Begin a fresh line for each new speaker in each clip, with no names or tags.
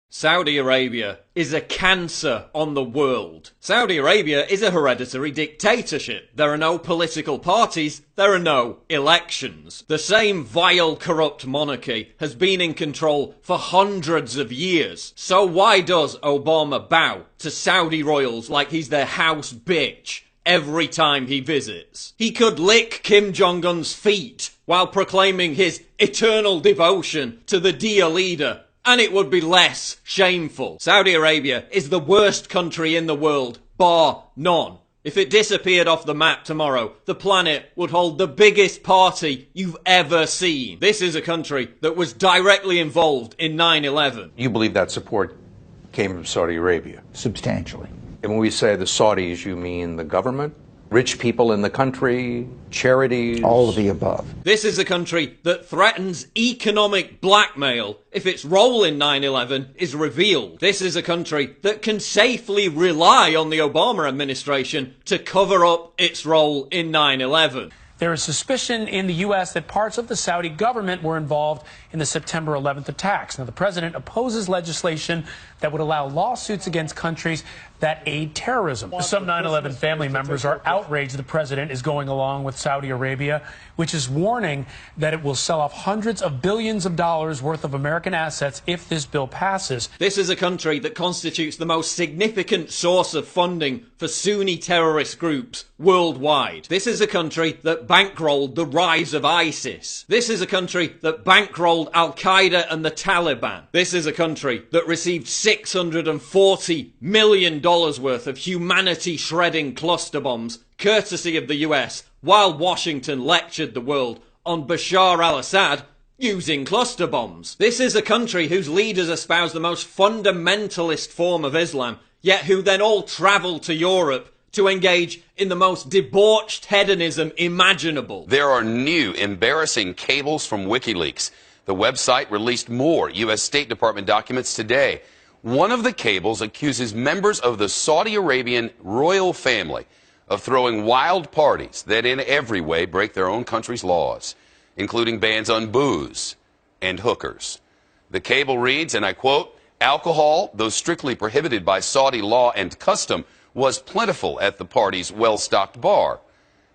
Saudi Arabia is a cancer on the world. Saudi Arabia is a hereditary dictatorship. There are no political parties. There are no elections. The same vile, corrupt monarchy has been in control for hundreds of years. So why does Obama bow to Saudi royals like he's their house bitch every time he visits? He could lick Kim Jong-un's feet while proclaiming his eternal devotion to the dear leader, and it would be less shameful. Saudi Arabia is the worst country in the world, bar none. If it disappeared off the map tomorrow, the planet would hold the biggest party you've ever seen. This is a country that was directly involved in 9/11.
You believe that support came from Saudi Arabia?
Substantially.
And when we say the Saudis, you mean the government? Rich people in the country? Charities?
All of the above.
This is a country that threatens economic blackmail if its role in 9/11 is revealed. This is a country that can safely rely on the Obama administration to cover up its role in 9/11.
There is suspicion in the U.S. that parts of the Saudi government were involved in the September 11th attacks. Now, the president opposes legislation that would allow lawsuits against countries that aid terrorism. Some 9/11 family members are outraged the president is going along with Saudi Arabia, which is warning that it will sell off hundreds of billions of dollars worth of American assets if this bill passes.
This is a country that constitutes the most significant source of funding for Sunni terrorist groups worldwide. This is a country that bankrolled the rise of ISIS. This is a country that bankrolled Al-Qaeda and the Taliban. This is a country that received $640 million worth of humanity-shredding cluster bombs, courtesy of the US, while Washington lectured the world on Bashar al-Assad using cluster bombs. This is a country whose leaders espouse the most fundamentalist form of Islam, yet who then all travel to Europe to engage in the most debauched hedonism imaginable.
There are new embarrassing cables from WikiLeaks. The website released more U.S. State Department documents today. One of the cables accuses members of the Saudi Arabian royal family of throwing wild parties that in every way break their own country's laws, including bans on booze and hookers. The cable reads, and I quote, "Alcohol, though strictly prohibited by Saudi law and custom, was plentiful at the party's well-stocked bar.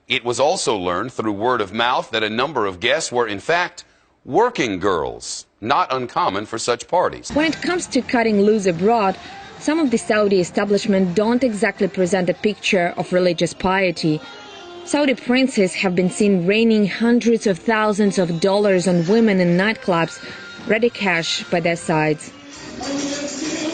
It was also learned through word of mouth that a number of guests were, in fact, working girls, not uncommon for such parties."
When it comes to cutting loose abroad, some of the Saudi establishment don't exactly present a picture of religious piety. Saudi princes have been seen raining hundreds of thousands of dollars on women in nightclubs, ready cash by their sides.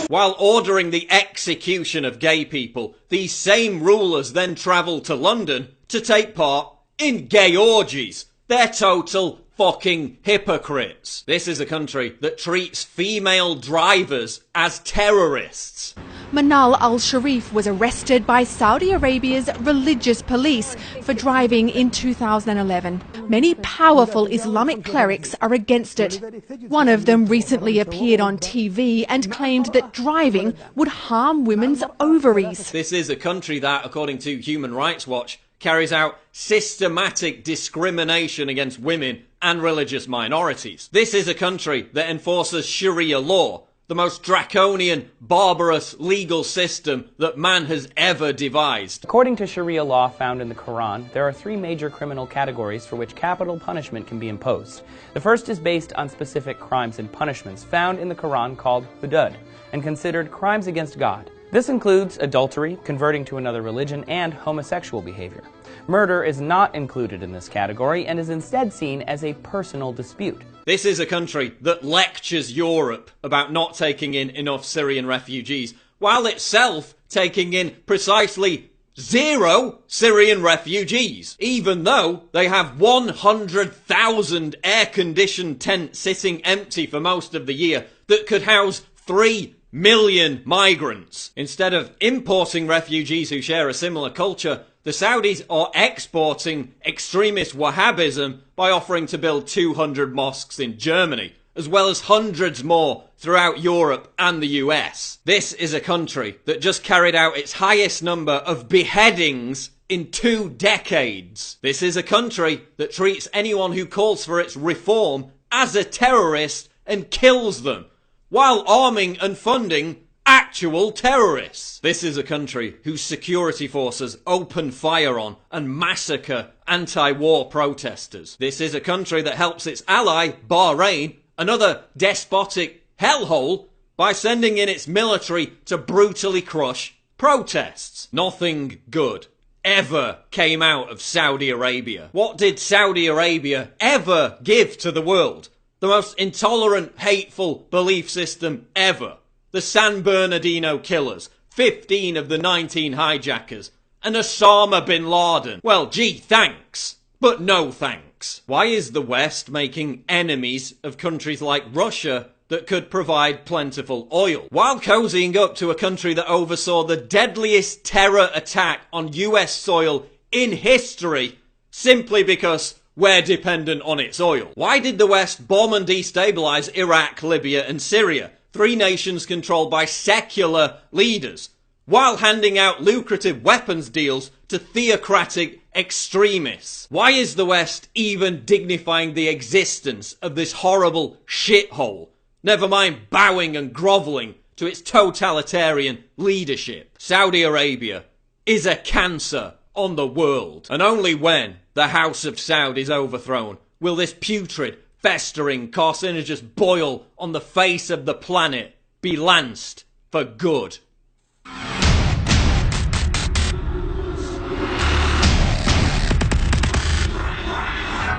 While ordering the execution of gay people, these same rulers then travel to London to take part in gay orgies. They're total fucking hypocrites. This is a country that treats female drivers as terrorists.
Manal al-Sharif was arrested by Saudi Arabia's religious police for driving in 2011. Many powerful Islamic clerics are against it. One of them recently appeared on TV and claimed that driving would harm women's ovaries.
This is a country that, according to Human Rights Watch, carries out systematic discrimination against women and religious minorities. This is a country that enforces Sharia law, the most draconian, barbarous legal system that man has ever devised.
According to Sharia law found in the Quran, there are three major criminal categories for which capital punishment can be imposed. The first is based on specific crimes and punishments found in the Quran called hudud, and considered crimes against God. This includes adultery, converting to another religion, and homosexual behavior. Murder is not included in this category and is instead seen as a personal dispute.
This is a country that lectures Europe about not taking in enough Syrian refugees, while itself taking in precisely 0 Syrian refugees, even though they have 100,000 air-conditioned tents sitting empty for most of the year that could house 3 million migrants. Instead of importing refugees who share a similar culture, the Saudis are exporting extremist Wahhabism by offering to build 200 mosques in Germany, as well as hundreds more throughout Europe and the US. This is a country that just carried out its highest number of beheadings in 2 decades. This is a country that treats anyone who calls for its reform as a terrorist and kills them. while arming and funding actual terrorists. This is a country whose security forces open fire on and massacre anti-war protesters. This is a country that helps its ally, Bahrain, another despotic hellhole, by sending in its military to brutally crush protests. Nothing good ever came out of Saudi Arabia. What did Saudi Arabia ever give to the world? The most intolerant, hateful belief system ever. The San Bernardino killers, 15 of the 19 hijackers, and Osama bin Laden. Well, gee, thanks, but no thanks. Why is the West making enemies of countries like Russia that could provide plentiful oil, while cozying up to a country that oversaw the deadliest terror attack on US soil in history simply because we're dependent on its oil? Why did the West bomb and destabilize Iraq, Libya, and Syria, 3 nations controlled by secular leaders, while handing out lucrative weapons deals to theocratic extremists? Why is the West even dignifying the existence of this horrible shithole? Never mind bowing and grovelling to its totalitarian leadership. Saudi Arabia is a cancer on the world, and only when the House of Saud is overthrown will this putrid, festering, carcinogenous boil on the face of the planet be lanced for good.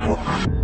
What?